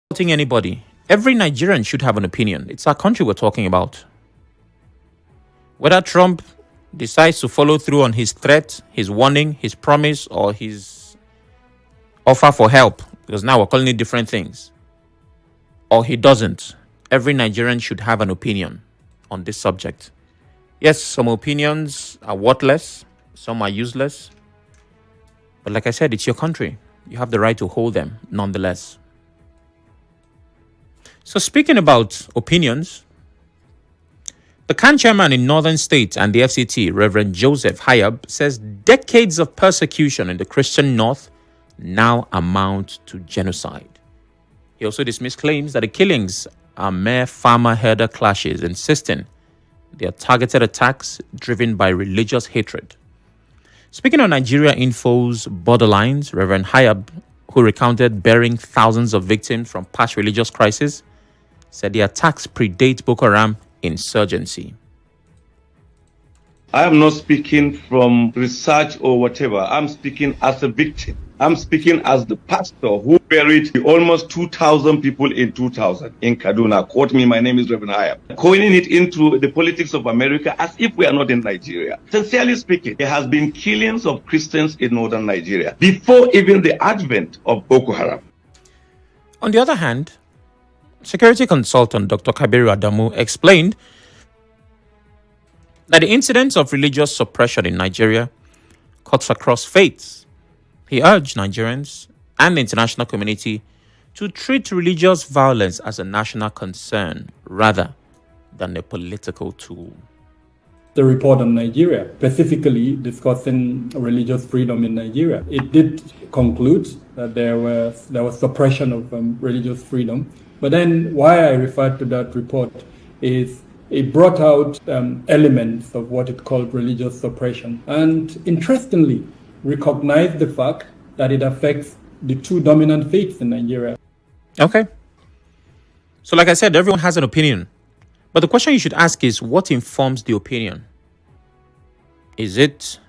Insulting anybody. Every Nigerian should have an opinion. It's our country we're talking about. Whether Trump decides to follow through on his threat, his warning, his promise, or his offer for help, because now we're calling it different things, or he doesn't, every Nigerian should have an opinion on this subject. Yes, some opinions are worthless, some are useless, but like I said, it's your country. You have the right to hold them nonetheless. So speaking about opinions, the CAN chairman in Northern States and the FCT, Reverend Joseph Hayab, says decades of persecution in the Christian North now amount to genocide. He also dismissed claims that the killings are mere farmer-herder clashes, insisting they are targeted attacks driven by religious hatred. Speaking on Nigeria Info's Borderlines, Reverend Hayab, who recounted burying thousands of victims from past religious crises, said the attacks predate Boko Haram insurgency. I am not speaking from research or whatever. I'm speaking as a victim. I'm speaking as the pastor who buried almost 2,000 people in 2000 in Kaduna. Quote me, my name is Reverend Hayab. Coining it into the politics of America as if we are not in Nigeria. Sincerely speaking, there has been killings of Christians in northern Nigeria before even the advent of Boko Haram. On the other hand, security consultant Dr. Kabiru Adamu explained that the incidence of religious suppression in Nigeria cuts across faiths. He urged Nigerians and the international community to treat religious violence as a national concern rather than a political tool. The report on Nigeria, specifically discussing religious freedom in Nigeria, it did conclude that there was suppression of religious freedom. But then why I referred to that report is it brought out elements of what it called religious suppression. And interestingly, recognized the fact that it affects the two dominant faiths in Nigeria. Okay. So like I said, everyone has an opinion. But the question you should ask is, what informs the opinion? Is it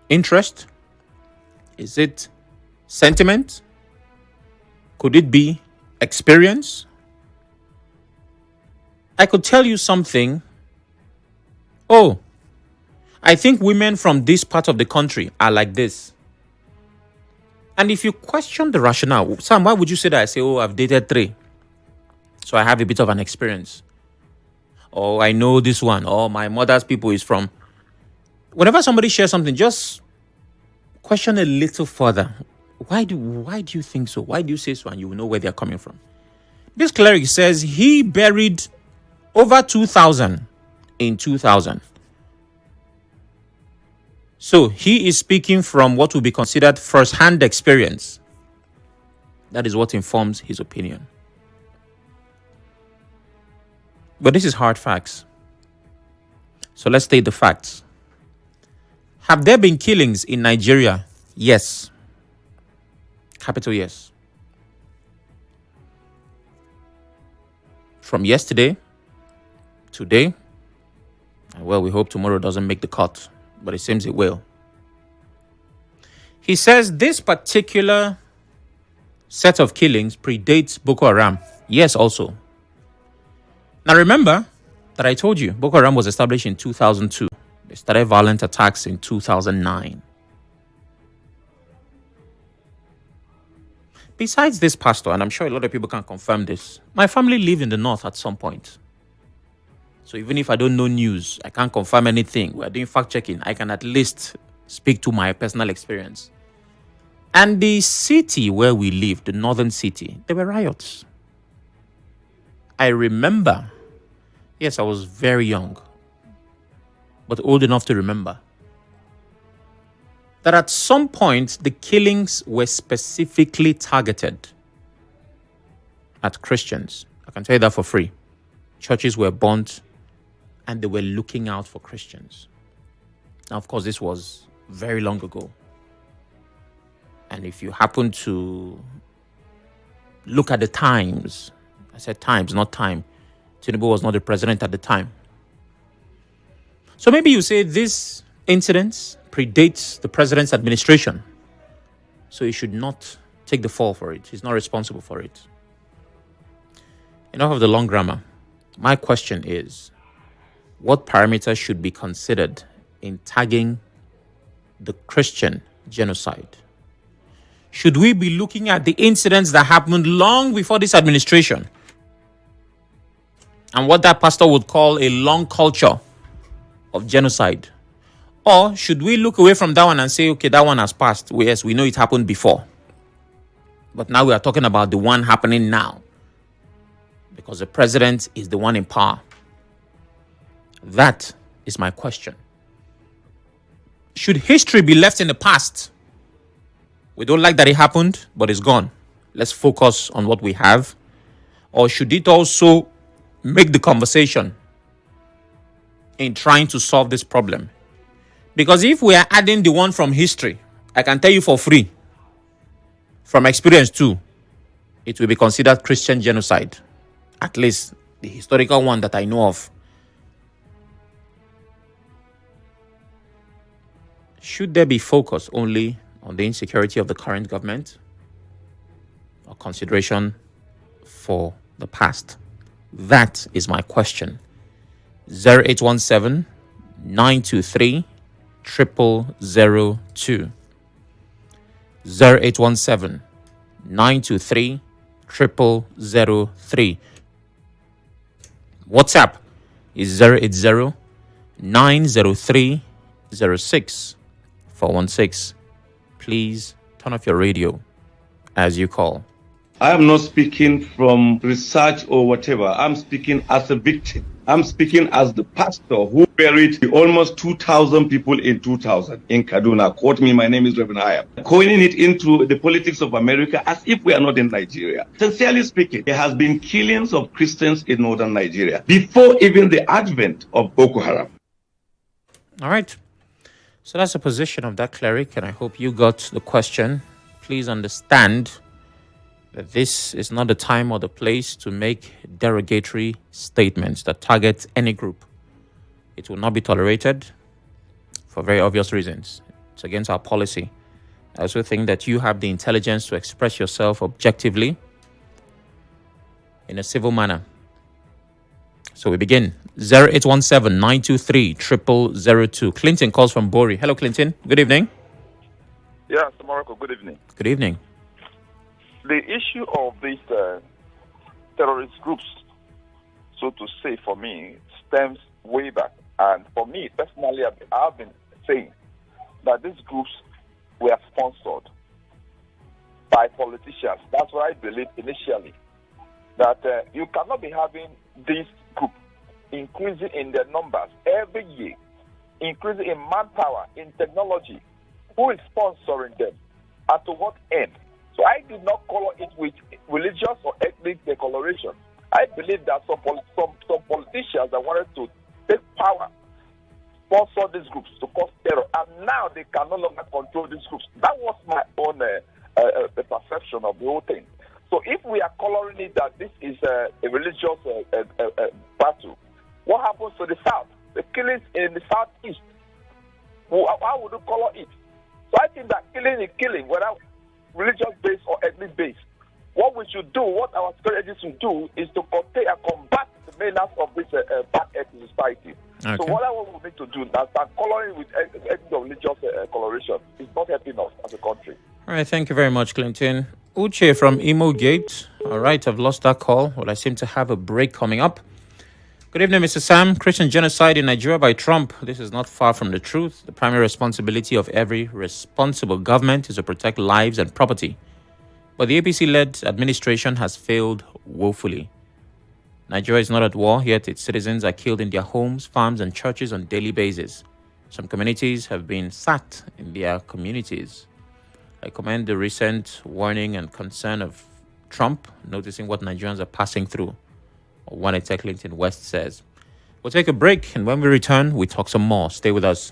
interest? Is it sentiment? Could it be experience? I could tell you something. Oh, I think women from this part of the country are like this. And if you question the rationale, Sam, why would you say that? I say, oh, I've dated 3. So I have a bit of an experience. Or I know this one. Or my mother's people is from. Whenever somebody shares something, just question a little further. Why do you think so? Why do you say so? And you will know where they're coming from. This cleric says he buried over 2,000 in 2000. So he is speaking from what will be considered first-hand experience. That is what informs his opinion. But this is hard facts. So let's state the facts. Have there been killings in Nigeria? Yes. Capital yes. From yesterday, today, and well, we hope tomorrow doesn't make the cut, but it seems it will. He says this particular set of killings predates Boko Haram. Yes, also. Now remember that I told you Boko Haram was established in 2002. They started violent attacks in 2009. Besides this pastor, and I'm sure a lot of people can confirm this, my family lived in the north at some point. So even if I don't know news, I can't confirm anything, we're doing fact-checking, I can at least speak to my personal experience. And the city where we lived, the northern city, there were riots. I remember, yes, I was very young, but old enough to remember, that at some point, the killings were specifically targeted at Christians. I can tell you that for free. Churches were burnt, and they were looking out for Christians. Now, of course, this was very long ago. And if you happen to look at the times, I said times, not time. Tinubu was not the president at the time. So maybe you say this incident predates the president's administration. So he should not take the fall for it. He's not responsible for it. Enough of the long grammar. My question is, what parameters should be considered in tagging the Christian genocide? Should we be looking at the incidents that happened long before this administration and what that pastor would call a long culture of genocide? Or should we look away from that one and say, okay, that one has passed? Yes, we know it happened before. But now we are talking about the one happening now because the president is the one in power. That is my question. Should history be left in the past? We don't like that it happened, but it's gone. Let's focus on what we have. Or should it also make the conversation in trying to solve this problem? Because if we are adding the one from history, I can tell you for free, from experience too, it will be considered Christian genocide. At least the historical one that I know of. Should there be focus only on the insecurity of the current government or consideration for the past? That is my question. 0817 923 0002. 0817 923 0003. WhatsApp is 080 903 06416. Please turn off your radio as you call. I am not speaking from research or whatever. I'm speaking as a victim. I'm speaking as the pastor who buried almost 2,000 people in 2000 in Kaduna. Quote me, my name is Reverend Hayab. Coining it into the politics of America as if we are not in Nigeria. Sincerely speaking, there has been killings of Christians in northern Nigeria before even the advent of Boko Haram. All right. So that's the position of that cleric, and I hope you got the question. Please understand that this is not the time or the place to make derogatory statements that target any group. It will not be tolerated for very obvious reasons. It's against our policy. I also think that you have the intelligence to express yourself objectively in a civil manner. So we begin. 0817 923 0002. Clinton calls from Bori. Hello, Clinton. Good evening. Yes, Morocco. Good evening. Good evening. The issue of these terrorist groups, so to say, for me, stems way back. And for me, personally, I've been saying that these groups were sponsored by politicians. That's what I believe initially. That you cannot be having this group increasing in their numbers every year, increasing in manpower, in technology. Who is sponsoring them? And to what end? So I did not color it with religious or ethnic decoloration. I believe that some politicians that wanted to take power sponsor these groups to cause terror, and now they can no longer control these groups. That was my own perception of the whole thing. So if we are coloring it that this is a religious battle, what happens to the south? The killings in the southeast, how would you color it? So I think that killing is killing, whether religious based or ethnic based. What we should do, what our strategies should do, is to contain and combat the menace of this bad ethnic society. Okay. So whatever we need to do, that coloring with ethnic or religious coloration is not helping us as a country. All right, thank you very much, Clinton. Uche from Imo Gate. All right, I've lost that call. Well, I seem to have a break coming up. Good evening, Mr. Sam. Christian genocide in Nigeria by Trump. This is not far from the truth. The primary responsibility of every responsible government is to protect lives and property. But the APC-led administration has failed woefully. Nigeria is not at war, yet its citizens are killed in their homes, farms, and churches on a daily basis. Some communities have been sacked in their communities. I commend the recent warning and concern of Trump, noticing what Nigerians are passing through. One Tech Clinton West says. We'll take a break, and when we return, we talk some more. Stay with us.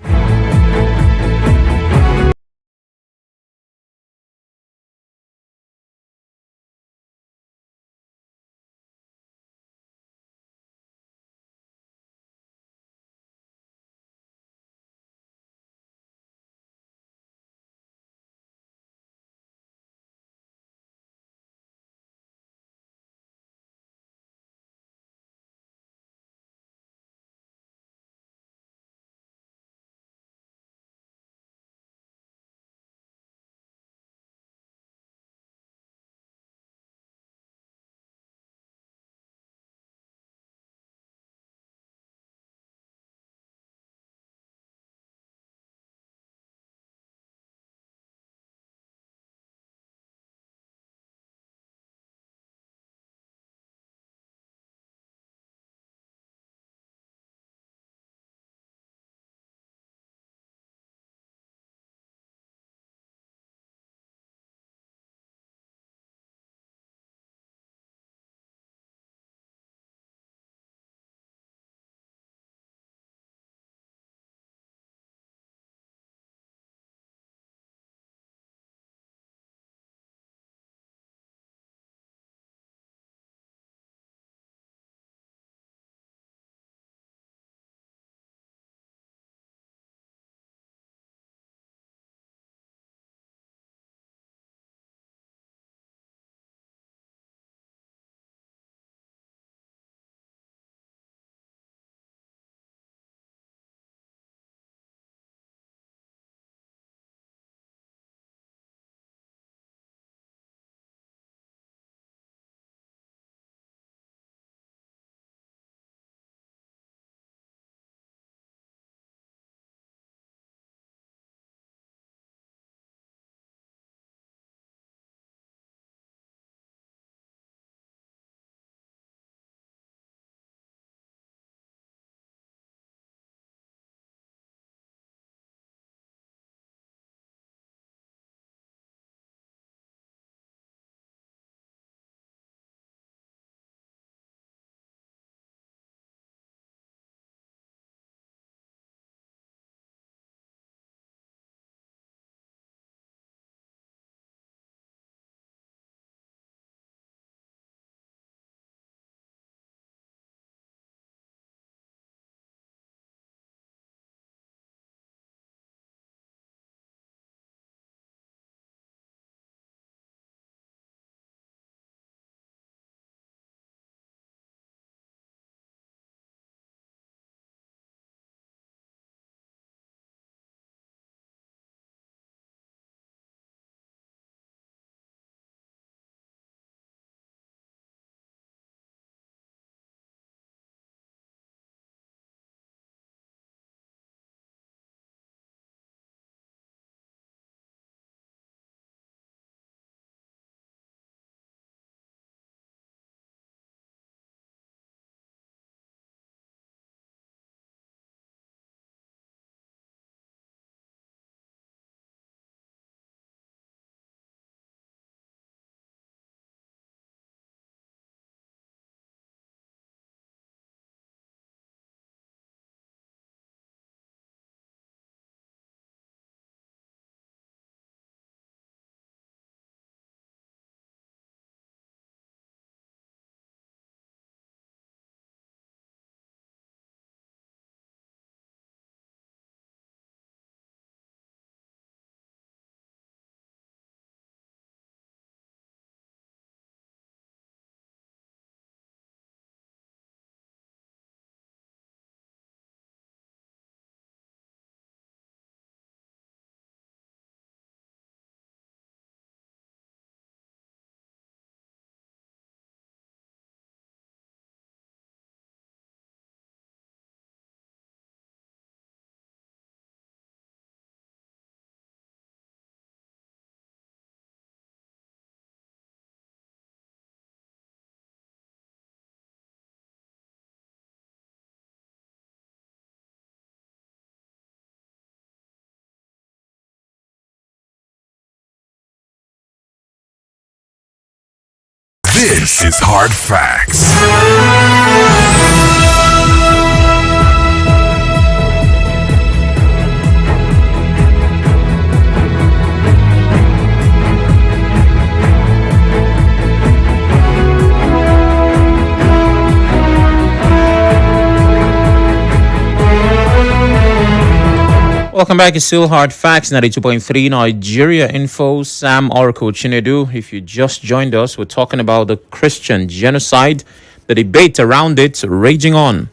This is Hard Facts. Welcome back. It's still Hard Facts, 92.3 Nigeria Info. Sam Chinedu. If you just joined us, we're talking about the Christian genocide, the debate around it raging on.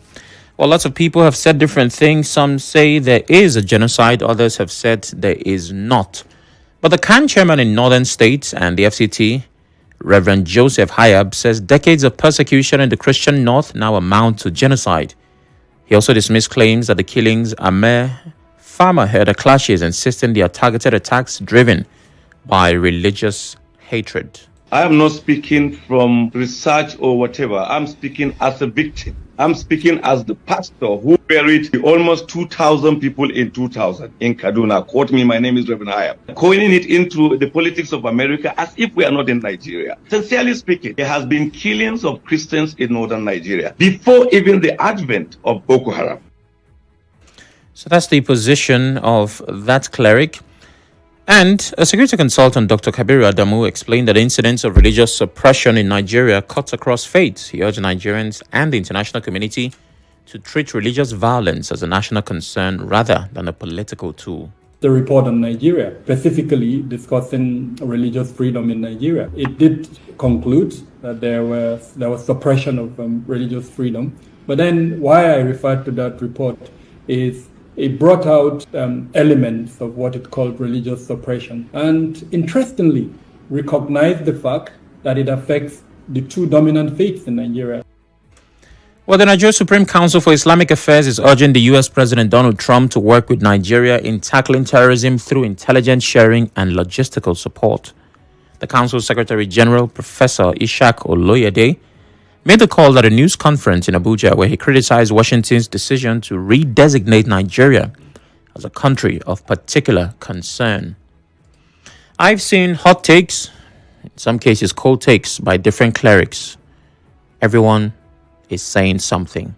Well, lots of people have said different things. Some say there is a genocide, others have said there is not. But the CAN chairman in northern states and the FCT, Reverend Joseph Hayab, says decades of persecution in the Christian north now amount to genocide. He also dismissed claims that the killings are mere farmer-herder clashes, insisting they are targeted attacks driven by religious hatred. I am not speaking from research or whatever. I'm speaking as a victim. I'm speaking as the pastor who buried almost 2,000 people in 2000 in Kaduna. Quote me, my name is Reverend Hayab. Coining it into the politics of America as if we are not in Nigeria. Sincerely speaking, there has been killings of Christians in northern Nigeria before even the advent of Boko Haram. So that's the position of that cleric. And a security consultant, Dr. Kabiru Adamu, explained that incidents of religious suppression in Nigeria cuts across faiths. He urged Nigerians and the international community to treat religious violence as a national concern rather than a political tool. The report on Nigeria, specifically discussing religious freedom in Nigeria, it did conclude that there was suppression of religious freedom. But then why I referred to that report is it brought out elements of what it called religious suppression, and interestingly recognized the fact that it affects the two dominant faiths in Nigeria. Well, the Nigeria Supreme Council for Islamic Affairs is urging the U.S. President Donald Trump to work with Nigeria in tackling terrorism through intelligence sharing and logistical support. The Council's Secretary General, Professor Ishaq Oloyede, made the call at a news conference in Abuja where he criticized Washington's decision to redesignate Nigeria as a country of particular concern. I've seen hot takes, in some cases cold takes, by different clerics. Everyone is saying something.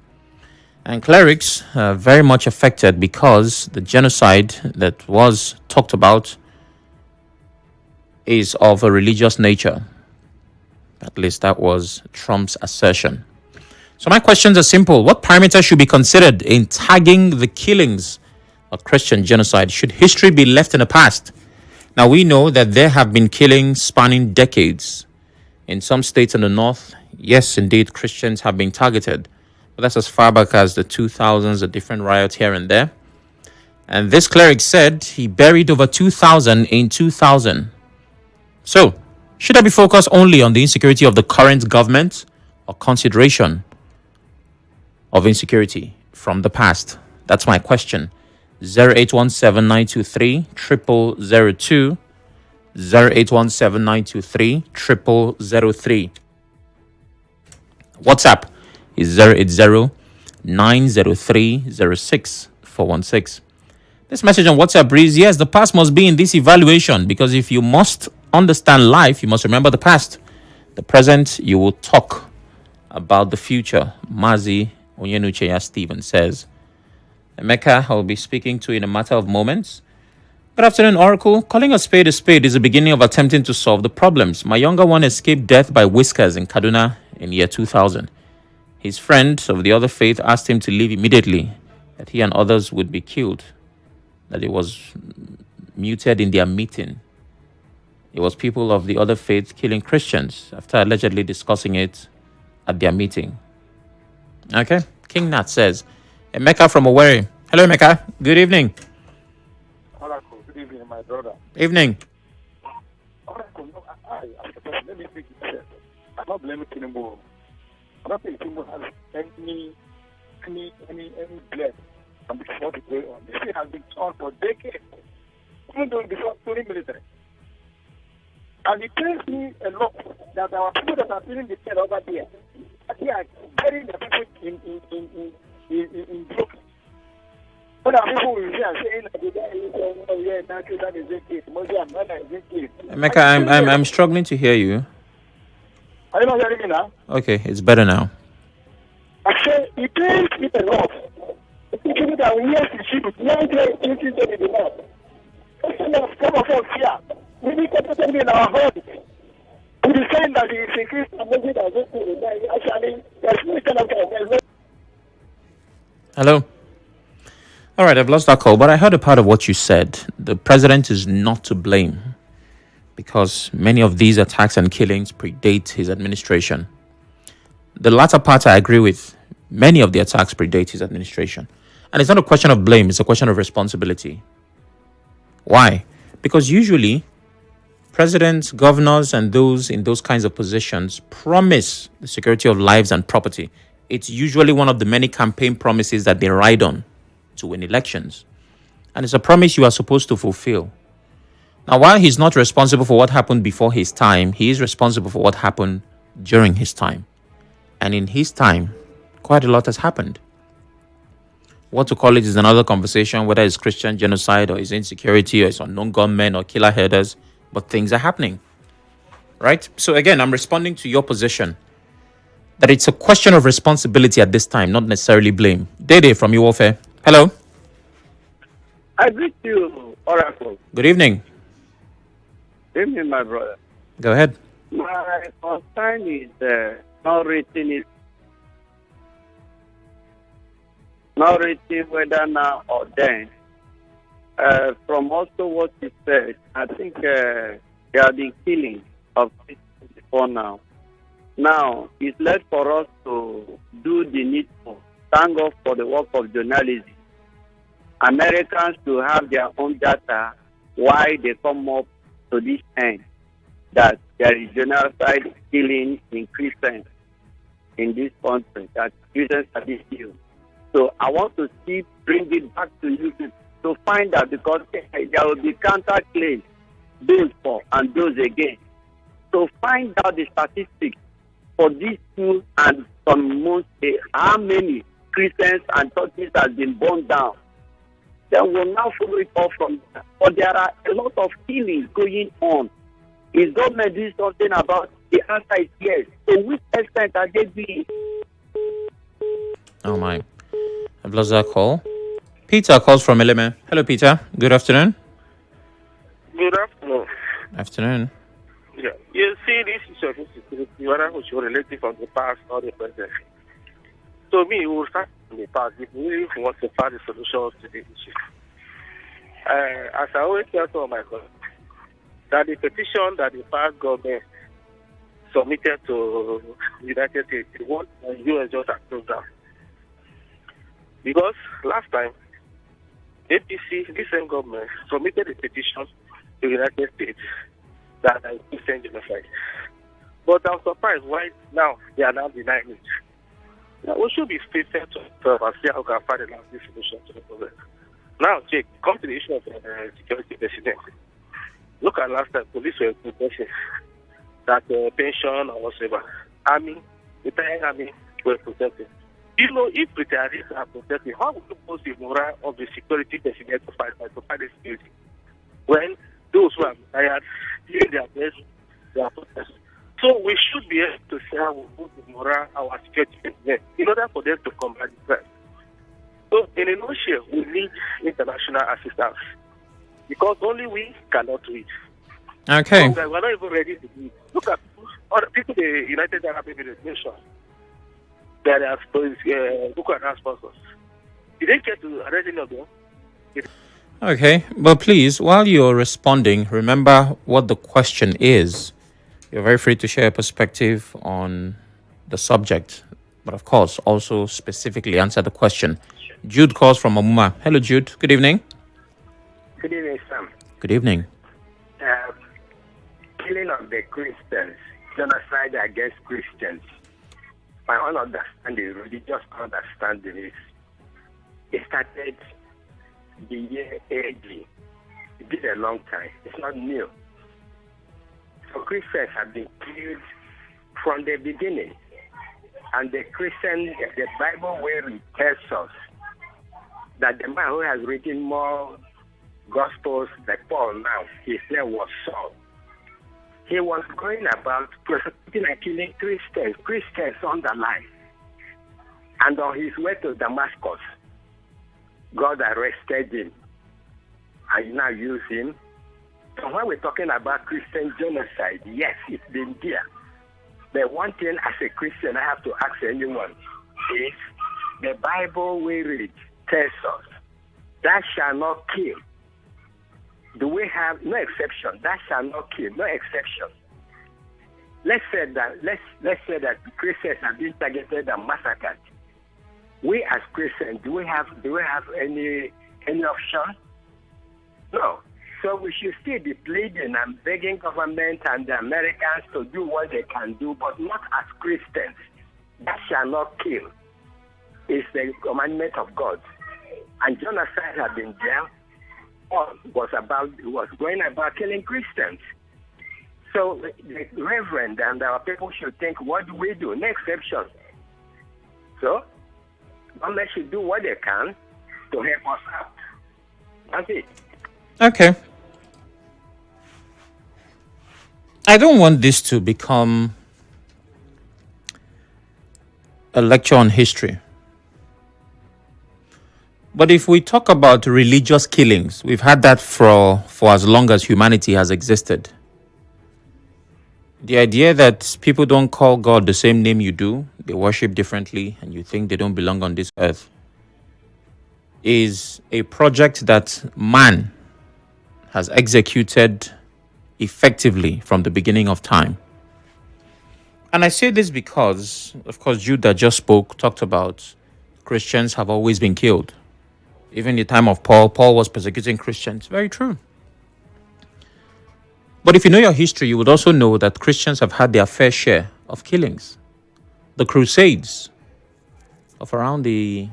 And clerics are very much affected because the genocide that was talked about is of a religious nature. At least that was Trump's assertion. So my questions are simple. What parameters should be considered in tagging the killings of Christian genocide? Should history be left in the past? Now, we know that there have been killings spanning decades. In some states in the north, yes, indeed, Christians have been targeted. But that's as far back as the 2000s, a different riot here and there. And this cleric said he buried over 2,000 in 2000. So, should I be focused only on the insecurity of the current government or consideration of insecurity from the past? That's my question. 0817-923-0002, 0817-923-0003. WhatsApp is 080-903-06416. This message on WhatsApp reads, yes, the past must be in this evaluation, because if you must understand life, you must remember the past. The present, you will talk about the future. Mazi Onyenucheya Stephen says. Emeka, I will be speaking to in a matter of moments. Good afternoon, Oracle. Calling a spade is the beginning of attempting to solve the problems. My younger one escaped death by whiskers in Kaduna in year 2000. His friend of the other faith asked him to leave immediately, that he and others would be killed, that he was muted in their meeting. It was people of the other faith killing Christians after allegedly discussing it at their meeting. Okay. King Nat says, Emeka from Owerri. Hello, Emeka. Good evening. Oracle, good evening, my brother. Evening. Oracle, no, let me speak to you. I'm not blaming Tinubu. I don't think Tinubu has any blame on what is going on. This thing has been on for decades, even though before during military. And it tells me a lot that our people that are feeling the pain over there, they are burying the people in broken. But our people will say, Emeka, I'm struggling to hear you. Are you not hearing me now? Okay, it's better now. I say, it pains me enough. The people that we hear the truth, young players thinking to be enough. Some of us here, we need to put them in our hearts. To be saying that the secret and maybe that this thing is actually, there's no kind of there's Hello? All right, I've lost that call, but I heard a part of what you said. The president is not to blame because many of these attacks and killings predate his administration. The latter part I agree with. Many of the attacks predate his administration. And it's not a question of blame, it's a question of responsibility. Why? Because usually presidents, governors, and those in those kinds of positions promise the security of lives and property. It's usually one of the many campaign promises that they ride on to win elections. And it's a promise you are supposed to fulfill. Now, while he's not responsible for what happened before his time, he is responsible for what happened during his time. And in his time, quite a lot has happened. What to call it is another conversation, whether it's Christian genocide or it's insecurity or it's unknown gunmen or killer headers, but things are happening. Right? So again, I'm responding to your position that it's a question of responsibility at this time, not necessarily blame. Dede from Warfare. Hello. I greet you, Oracle. Good evening. Good evening, my brother. Go ahead. My concern is not rating whether now or then. From also what you said, I think there have been killings of Christians before now. Now, it's left for us to do the needful. Thank God for the work of journalism. Americans to have their own data why they come up to this end, that there is genocide killing in Christians in this country, that Christians are being killed. So I want to see, bring it back to you to find out, because there will be counter claims, those for and those against. So find out the statistics for these two and some months, how many Christians and churches have been burned down. Then we'll now follow it up from that. But there are a lot of killings going on. Is government doing something about it? The answer is yes. To which extent are they doing? Oh my. I've lost that call. Peter calls from Eleme. Hello, Peter. Good afternoon. Good afternoon. Afternoon. Yeah. You see, this issue of insecurity, whether it's relative from the past or the present. So me, we will start from the past if we really want to find the solutions to the issue. As I always tell some of my colleagues, that the petition that the past government submitted to the United States, the one the U.S. just approved that. Because last time, APC, this same government, submitted a petition to the United States that is Christian genocide. But I'm surprised why now they are now denying it. Now, we should be faithful to observe and see how we can find a lasting solution to the problem. Now, Jake, come to the issue of security president. Look at last time, police were protesting that pension or whatever. Army, retired army were protesting. You know, if retirees are protesting, how would you post the morale of the security president to fight the security? When those who are retired, doing their best, they are protesting. So we should be able to see how we put the morale of our security president in order for them to combat the crime. So in a nutshell, we need international assistance because only we cannot do it. Okay. So we're not even ready to do it. Look at other people, the United Arab Emirates nation. That are Boko Haram sponsors. Did they get to arrest any of them? Okay, but please, while you're responding, remember what the question is. You're very free to share a perspective on the subject, but of course, also specifically answer the question. Jude calls from Amuma. Hello, Jude. Good evening. Good evening, Sam. Good evening. Killing of the Christians, genocide against Christians. My own understanding, religious understanding is it started the year AD. It did a long time. It's not new. So Christians have been killed from the beginning. And the Bible where it tells us that the man who has written more Gospels than Paul now, his name was Saul. he was going about persecuting and killing Christians on the line. And on his way to Damascus, God arrested him and now used him. So when we're talking about Christian genocide, yes, it's been there. But one thing as a Christian I have to ask anyone is, the Bible we read tells us, thou shalt not kill. Do we have no exception? Thou shalt not kill, no exception. Let's say that Christians have been targeted and massacred. We as Christians, do we have any option? No. So we should still be pleading and begging government and the Americans to do what they can do, but not as Christians. That shall not kill. It's the commandment of God. And genocide had been there. Was going about killing Christians. So the Reverend and our people should think, what do we do? No exception. So government should do what they can to help us out. That's it. Okay. I don't want this to become a lecture on history. But if we talk about religious killings, we've had that for as long as humanity has existed. The idea that people don't call God the same name you do, they worship differently, and you think they don't belong on this earth, is a project that man has executed effectively from the beginning of time. And I say this because, of course, Jude that just spoke talked about Christians have always been killed. Even in the time of Paul was persecuting Christians. Very true. But if you know your history, you would also know that Christians have had their fair share of killings. The Crusades of around the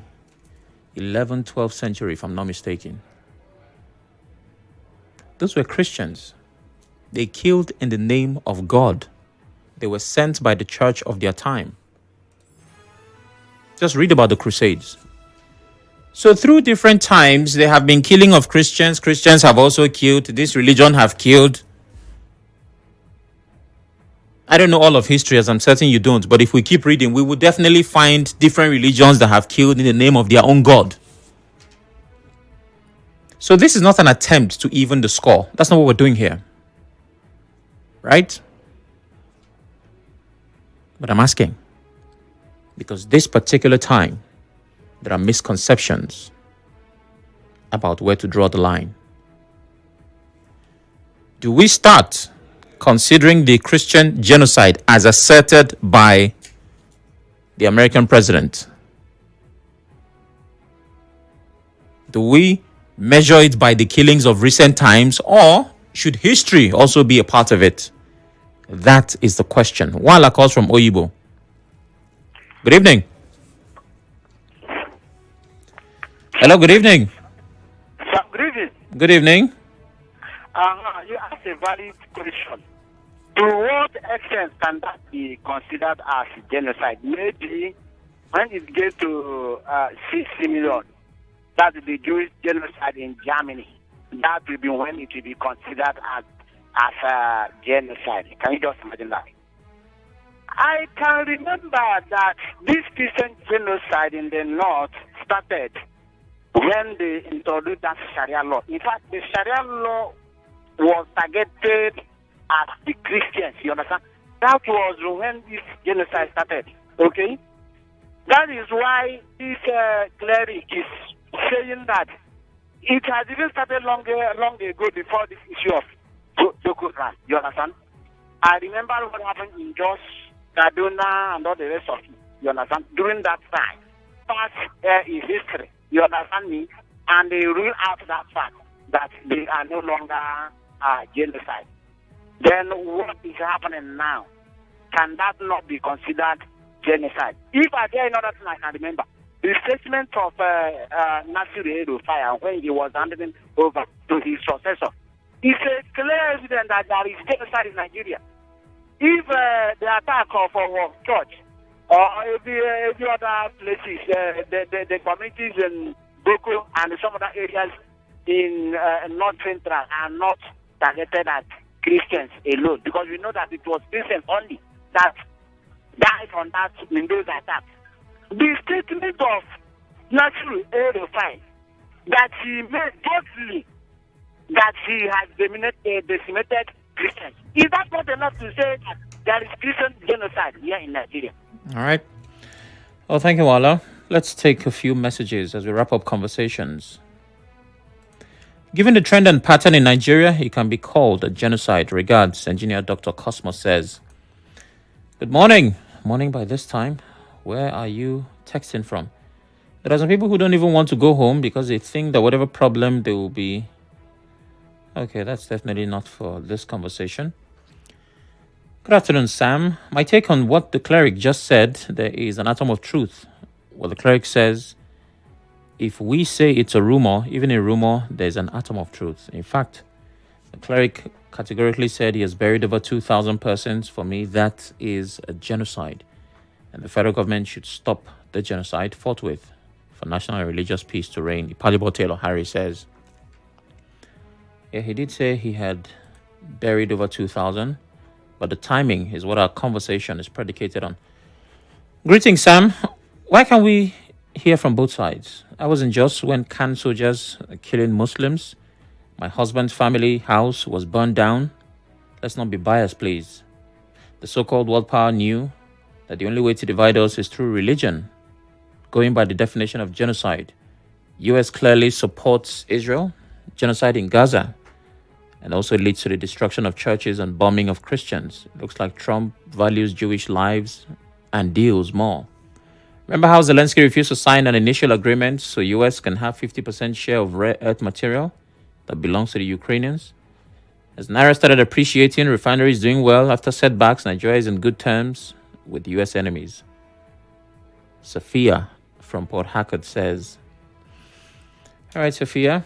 11th, 12th century, if I'm not mistaken. Those were Christians. They killed in the name of God. They were sent by the church of their time. Just read about the Crusades. So through different times, there have been killing of Christians. Christians have also killed. This religion have killed. I don't know all of history, as I'm certain you don't. But if we keep reading, we will definitely find different religions that have killed in the name of their own God. So this is not an attempt to even the score. That's not what we're doing here. Right? But I'm asking, because this particular time, there are misconceptions about where to draw the line. Do we start considering the Christian genocide as asserted by the American president? Do we measure it by the killings of recent times, or should history also be a part of it? That is the question. Wala calls from Oyibo. Good evening. Hello, good evening. Good evening. Good evening. You asked a valid question. To what extent can that be considered as genocide? Maybe when it gets to 60 million, that will be Jewish genocide in Germany. That will be when it will be considered as genocide. Can you just imagine that? I can remember that this Christian genocide in the north started when they introduced that Sharia law. In fact, the Sharia law was targeted at the Christians, you understand? That was when this genocide started, okay? That is why this cleric is saying that it has even started long ago before this issue of Boko Haram, you understand? I remember what happened in Jos, Kaduna, and all the rest of it, you understand? During that time, past is history. You understand me? And they rule out that fact that they are no longer genocide. Then what is happening now? Can that not be considered genocide? If I get another thing I can remember, the statement of Chinedu when he was handing over to his successor, it's a clear evidence that there is genocide in Nigeria. If the attack of our church or every other places, the communities in Boko and some other areas in North Central are not targeted at Christians alone, because we know that it was Christians only that died on in those attacks. The statement of Natural Erufai that he made boldly that he has decimated Christians, is that not enough to say that there is Christian genocide here in Nigeria? All right. Well, thank you, Wala. Let's take a few messages as we wrap up conversations. Given the trend and pattern in Nigeria, it can be called a genocide. Regards, Engineer Dr. Cosmos says. Good morning. Morning by this time. Where are you texting from? There are some people who don't even want to go home because they think that whatever problem they will be... Okay, that's definitely not for this conversation. Good afternoon, Sam. My take on what the cleric just said, there is an atom of truth. What the cleric says, if we say it's a rumor, even in rumor, there's an atom of truth. In fact, the cleric categorically said he has buried over 2,000 persons. For me, that is a genocide. And the federal government should stop the genocide forthwith for national and religious peace to reign. Ipalibo Taylor Harry says, yeah, he did say he had buried over 2,000, but the timing is what our conversation is predicated on. Greetings, Sam. Why can't we hear from both sides? I was in Jos when Khan soldiers are killing Muslims. My husband's family house was burned down. Let's not be biased, please. The so-called world power knew that the only way to divide us is through religion. Going by the definition of genocide, US clearly supports Israel, genocide in Gaza, and also leads to the destruction of churches and bombing of Christians. It looks like Trump values Jewish lives and deals more. Remember how Zelensky refused to sign an initial agreement so US can have 50% share of rare earth material that belongs to the Ukrainians? As Naira started appreciating, refineries doing well after setbacks, Nigeria is in good terms with US enemies. Sophia from Port Harcourt says, all right, Sophia,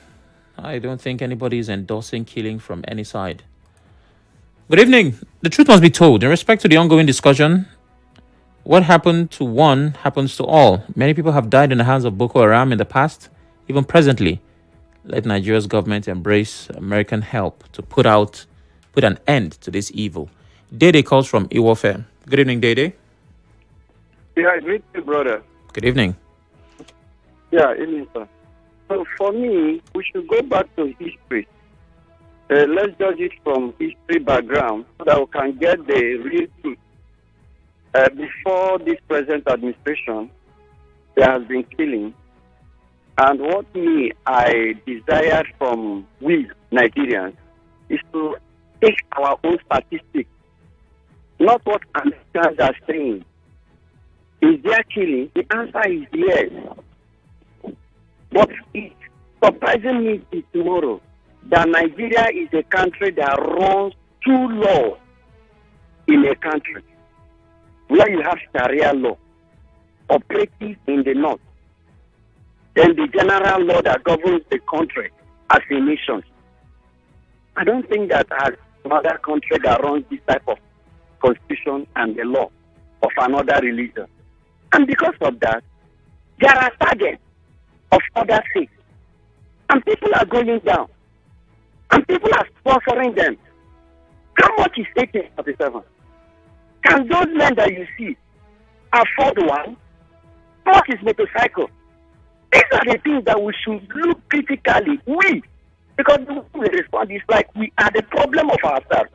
I don't think anybody is endorsing killing from any side. Good evening. The truth must be told. In respect to the ongoing discussion, what happened to one happens to all. Many people have died in the hands of Boko Haram in the past, even presently. Let Nigeria's government embrace American help to put an end to this evil. Dede calls from Iwofe. Good evening, Dede. Yeah, great, brother. Good evening. Yeah, evening, sir. So for me, we should go back to history. Let's judge it from history background so that we can get the real truth. Before this present administration, there has been killing. And what I desire from we Nigerians is to take our own statistics, not what Americans are saying. Is there killing? The answer is yes. But it's surprising me tomorrow that Nigeria is a country that runs two laws in a country, where you have Sharia law operating in the north, then the general law that governs the country as a nation. I don't think that as another country that runs this type of constitution and the law of another religion. And because of that, there are targets of other faiths. And people are going down. And people are sponsoring them. How much is 1847? Can those men that you see afford one? How much is motorcycle? These are the things that we should look critically. Because the way we respond is like we are the problem of ourselves.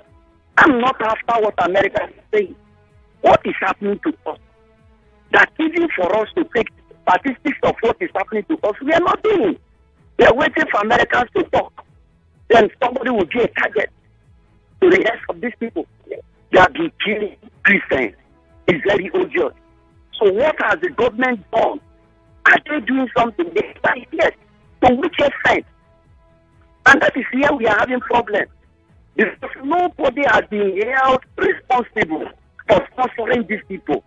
I'm not after what America is saying. What is happening to us? That even for us to take statistics of what is happening to us, we are not doing. We are waiting for Americans to talk. Then somebody will be a target to the rest of these people. They have been killing Christians. It's very odious. So what has the government done? Are they doing something? Yes. To which extent? And that is here we are having problems. Because nobody has been held responsible for sponsoring these people.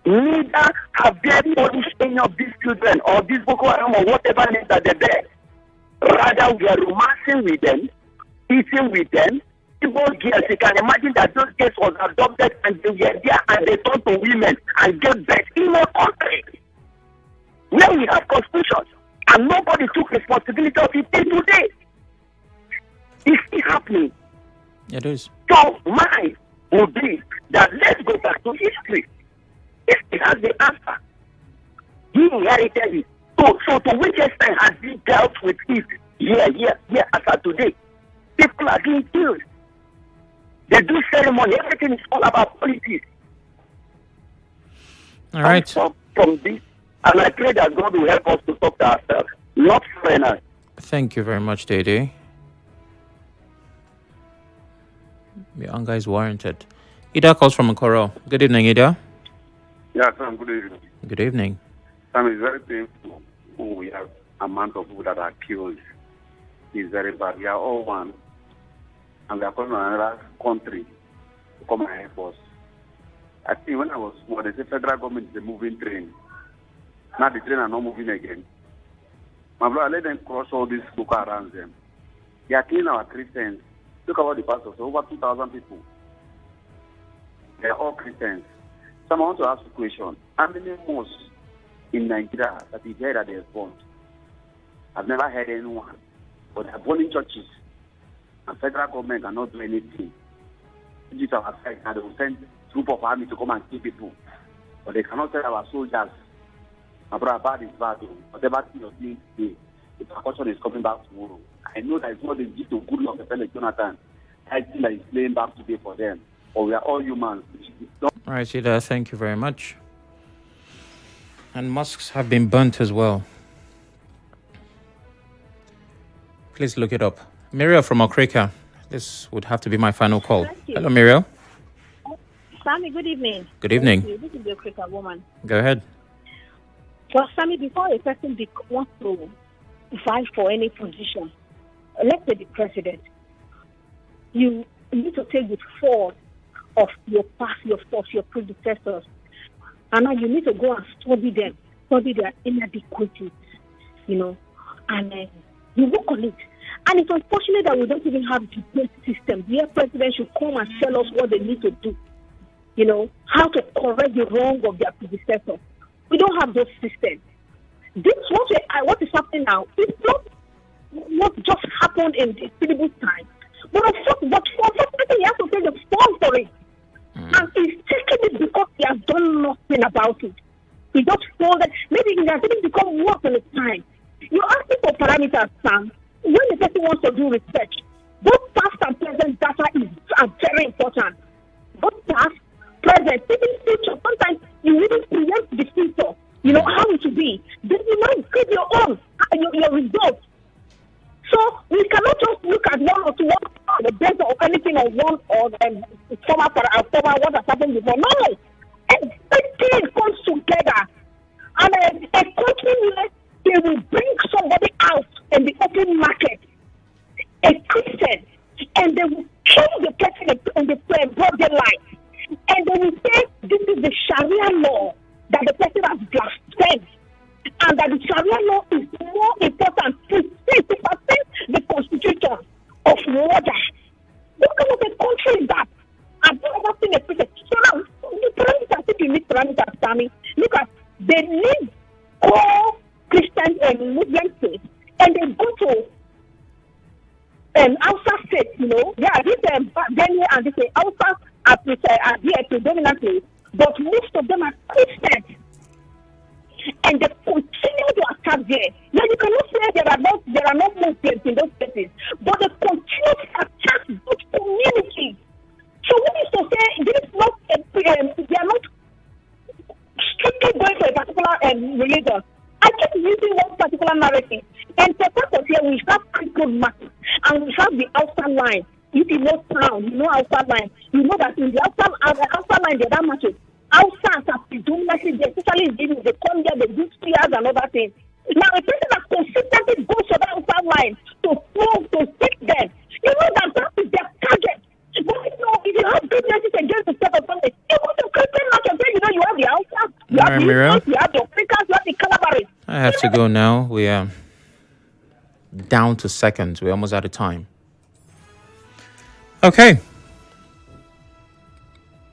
Neither have they punished any of these children or these Boko Haram or whatever name that they bear. Rather, we are romancing with them, eating with them. People girls, you can imagine that those girls was adopted and they were there and they turned to women and gave birth in a country where we have constitutions and nobody took responsibility of it till today. It's still happening. It is. So mine would be that let's go back to history. History has the answer. He inherited it. So to which extent has he dealt with it? Yeah, as of today. People are being killed. They do ceremony. Everything is all about politics. All right. From this, and I pray that God will help us to talk to ourselves, not foreigners. Thank you very much, Dede. Your anger is warranted. Ida calls from Okoro. Good evening, Ida. Yeah, Sam, good evening. Good evening. Sam, it's very painful. We have amount of people that are killed. It's very bad. We are all one. And we are coming from another country to come and help us. I think when I was small, they say federal government is a moving train. Now the train are not moving again. My brother, let them cross all these people around them. They are killing our Christians. Look about the pastors, over 2,000 people. They are all Christians. So I want to ask a question. How many mosques in Nigeria that is there that they have burned? I've never heard anyone. But they are burning churches. And federal government cannot do anything. This is our side, and they will send a group of army to come and kill people. But they cannot tell our soldiers, my brother, bad is bad. Whatever thing you're doing today, the percussion is coming back tomorrow. I know that it's not the gift to good luck of Jonathan. I think that is playing back today for them. Or we are all humans. All right, Ida, thank you very much. And mosques have been burnt as well. Please look it up. Muriel from Okrika. This would have to be my final call. Hello, Muriel. Sammy, good evening. Good evening. This is the Okrika woman. Go ahead. Well, Sammy, before a person wants to vie for any position, let's say the president, you need to take the fault of your past, your predecessors, and now you need to go and study them, study their inadequacies, and you work on it. And it's unfortunate that we don't even have the debate system. The president should come and tell us what they need to do, how to correct the wrong of their predecessors. We don't have those systems. What is happening now is not what just happened in the Tinubu time, but unfortunately he has to take the fall for it. And he's taking it because he has done nothing about it. He just told that maybe he has even become worse in his time. You're asking for parameters, Sam. When the person wants to do research, both past and present data are very important. Both past, present, even future. Sometimes you even preempt the future. How it should be. Then you might give your own, your results. So we cannot just look at one or two, based on anything on one or former what has happened before. No, everything comes together, and a country where they will bring somebody out in the open market, a Christian, and they will kill the person in the broad daylight, and they will say this is the Sharia law that the person has blasphemed, and that the Sharia law is more important to the constitution of water. What kind of a country is that? I've never seen a person. So now, the parameters, I think you need parameters, Sammy. Look at, they need core Christian and Muslim faith, and they go to outside states, this Benue and this outside are here predominantly, but most of them are Christians. And they continue to attack there. Now you cannot say there are no Muslims in those places, but they continue to attack those communities. So what is to say this is not they are not strictly going for a particular religion. I keep using one particular narrative. And for purpose here we have critical mass and we have the outside line. If you know town, outside line. You know that in the outside line there are matches. Outside are predominantly, especially in they come there, they do prayers and other things. Now, a person that consistently goes to the outside line to stick them, that is their target. But if you have businesses against the state of something, you go to Christian market, you have the outside, you have the Muslims, you have the Africans, you have the Calabaris. I have to go now. We are down to seconds. We're almost out of time. Okay.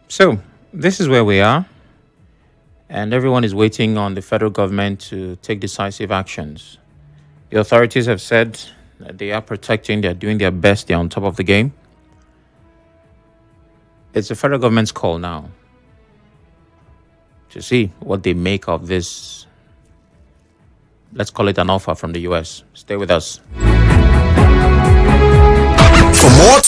So, this is where we are, and everyone is waiting on the federal government to take decisive actions. The authorities have said that they are protecting, they're doing their best, they're on top of the game. it's the federal government's call now to see what they make of this. Let's call it an offer from the US. Stay with us. For more